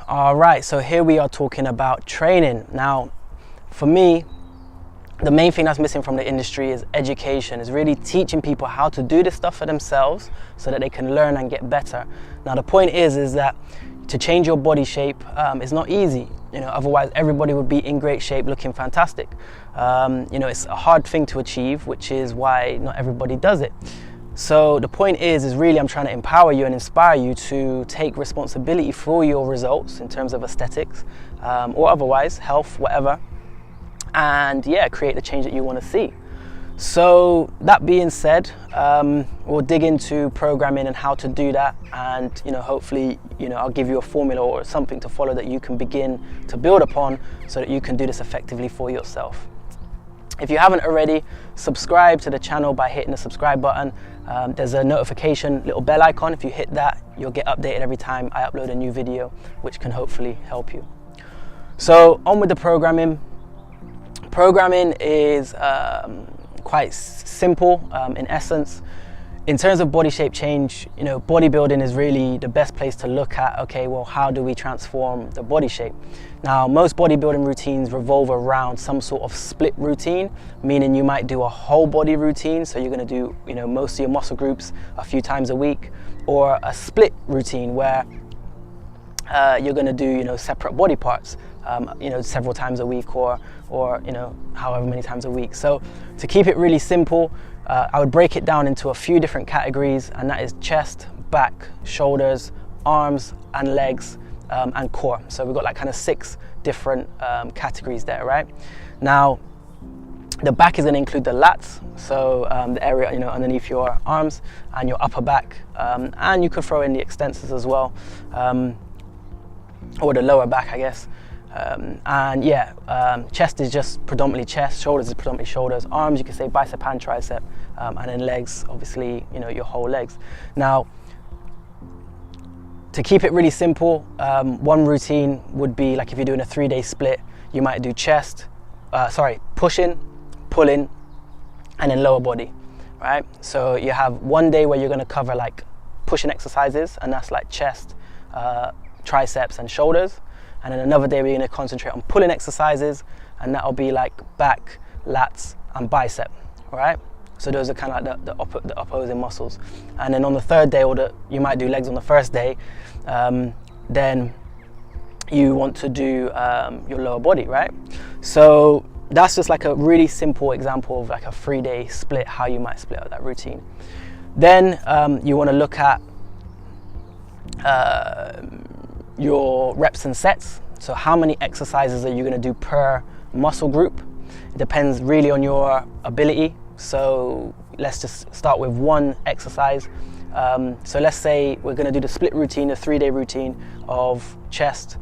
All right, so here we are talking about training. Now, for me, the main thing that's missing from the industry is education, is really teaching people how to do this stuff for themselves so that they can learn and get better. Now, the point is that to change your body shape is not easy. Otherwise everybody would be in great shape looking fantastic. It's a hard thing to achieve, which is why not everybody does it. So the point is really I'm trying to empower you and inspire you to take responsibility for your results in terms of aesthetics or otherwise, health, whatever, and create the change that you want to see. So that being said, we'll dig into programming and how to do that, and hopefully I'll give you a formula or something to follow that you can begin to build upon so that you can do this effectively for yourself. If you haven't already, subscribe to the channel by hitting the subscribe button. There's a notification little bell icon. If you hit that, you'll get updated every time I upload a new video, which can hopefully help you. So on with the programming. Programming is quite simple in essence. In terms of body shape change, bodybuilding is really the best place to look at, okay, well, how do we transform the body shape? Now, most bodybuilding routines revolve around some sort of split routine, meaning you might do a whole body routine. So you're going to do, most of your muscle groups a few times a week, or a split routine where you're going to do, separate body parts, several times a week or however many times a week. So to keep it really simple, I would break it down into a few different categories, and that is chest, back, shoulders, arms and legs, and core. So we've got like kind of 6 different categories there, right? Now, the back is going to include the lats, so the area underneath your arms and your upper back, and you could throw in the extensors as well, or the lower back, I guess. Chest is just predominantly chest, shoulders is predominantly shoulders, arms you can say bicep and tricep, and then legs, obviously, your whole legs. Now, to keep it really simple, one routine would be like if you're doing a 3-day split, you might do pushing, pulling, and then lower body, right? So you have one day where you're going to cover like pushing exercises, and that's like chest, triceps and shoulders. And then another day we're going to concentrate on pulling exercises, and that'll be like back, lats and bicep, right? So those are kind of like the opposing muscles. And then on the 3rd day, you might do legs on the 1st day, then you want to do your lower body, right? So that's just like a really simple example of like a 3-day split, how you might split out that routine. Then you want to look at your reps and sets. So how many exercises are you going to do per muscle group? It depends really on your ability. So let's just start with one exercise. So let's say we're going to do the split routine, the 3-day routine of chest,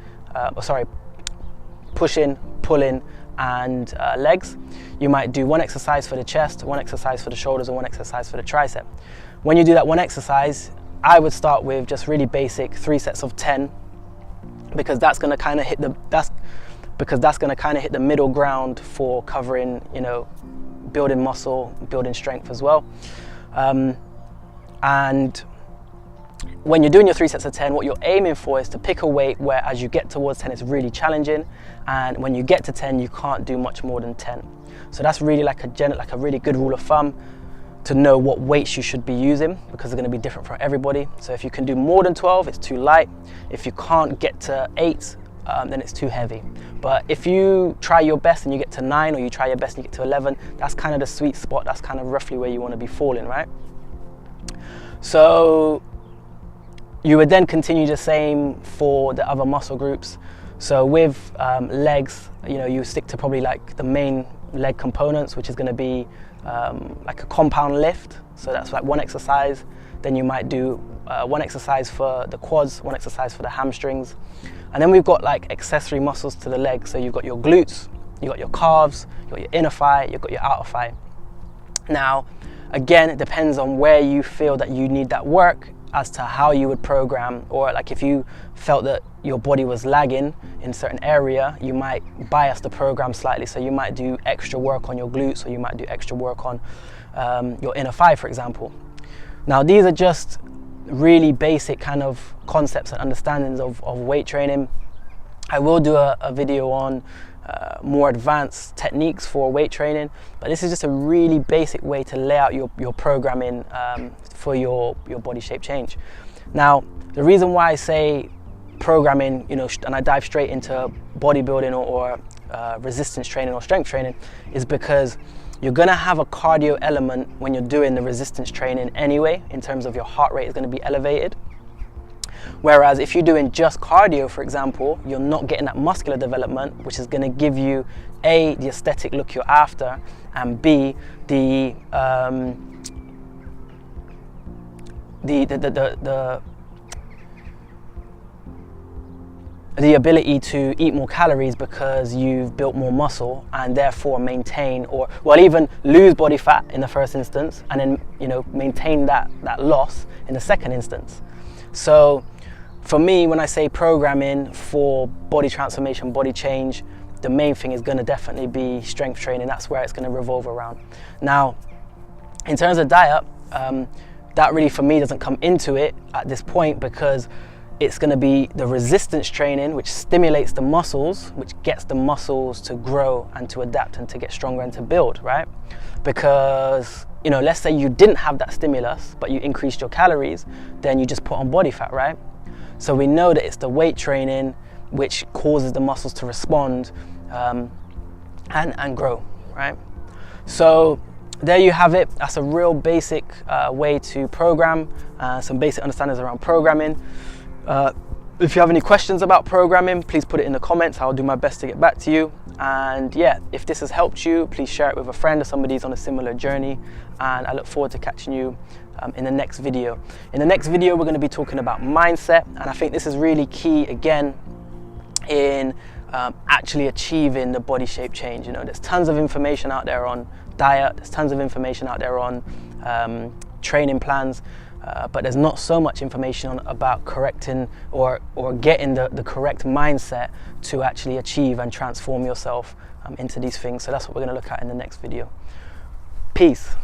pushing, pulling and legs. You might do one exercise for the chest, one exercise for the shoulders, and one exercise for the tricep. When you do that one exercise, I would start with just really basic 3 sets of 10, because that's going to kind of hit the middle ground for covering, building muscle, building strength as well. And when you're doing your 3 sets of 10, what you're aiming for is to pick a weight where as you get towards 10 it's really challenging, and when you get to 10 you can't do much more than 10. So that's really like a really good rule of thumb to know what weights you should be using, because they're going to be different for everybody. So if you can do more than 12, it's too light. If you can't get to 8, then it's too heavy. But if you try your best and you get to 9, or you try your best and you get to 11, that's kind of the sweet spot. That's kind of roughly where you want to be falling, right? So you would then continue the same for the other muscle groups. So with legs, you stick to probably like the main leg components, which is going to be like a compound lift. So that's like one exercise. Then you might do one exercise for the quads, one exercise for the hamstrings. And then we've got like accessory muscles to the leg. So you've got your glutes, you've got your calves, you've got your inner thigh, you've got your outer thigh. Now, again, it depends on where you feel that you need that work as to how you would program, or like if you felt that your body was lagging in a certain area, you might bias the program slightly. So you might do extra work on your glutes, or you might do extra work on your inner thigh, for example. Now, these are just really basic kind of concepts and understandings of weight training. I will do a video on more advanced techniques for weight training, but this is just a really basic way to lay out your programming for your body shape change. Now, the reason why I say programming, and I dive straight into bodybuilding or resistance training or strength training, is because you're gonna have a cardio element when you're doing the resistance training anyway, in terms of your heart rate is gonna be elevated. Whereas if you're doing just cardio, for example, you're not getting that muscular development, which is gonna give you A, the aesthetic look you're after, and B, the ability to eat more calories because you've built more muscle, and therefore maintain, or well, even lose body fat in the first instance, and then maintain that loss in the second instance. So for me, when I say programming for body transformation, body change, the main thing is going to definitely be strength training. That's where it's going to revolve around. Now, in terms of diet, that really for me doesn't come into it at this point, because it's going to be the resistance training, which stimulates the muscles, which gets the muscles to grow and to adapt and to get stronger and to build, right? Because, let's say you didn't have that stimulus, but you increased your calories, then you just put on body fat, right? So we know that it's the weight training which causes the muscles to respond and grow, right? So there you have it. That's a real basic way to program, some basic understandings around programming. If you have any questions about programming, please put it in the comments. I'll do my best to get back to you. And yeah, if this has helped you, please share it with a friend or somebody who's on a similar journey. And I look forward to catching you in the next video. In the next video, we're going to be talking about mindset. And I think this is really key, again, in actually achieving the body shape change. There's tons of information out there on diet. There's tons of information out there on training plans. But there's not so much information about correcting or getting the correct mindset to actually achieve and transform yourself into these things. So that's what we're going to look at in the next video. Peace.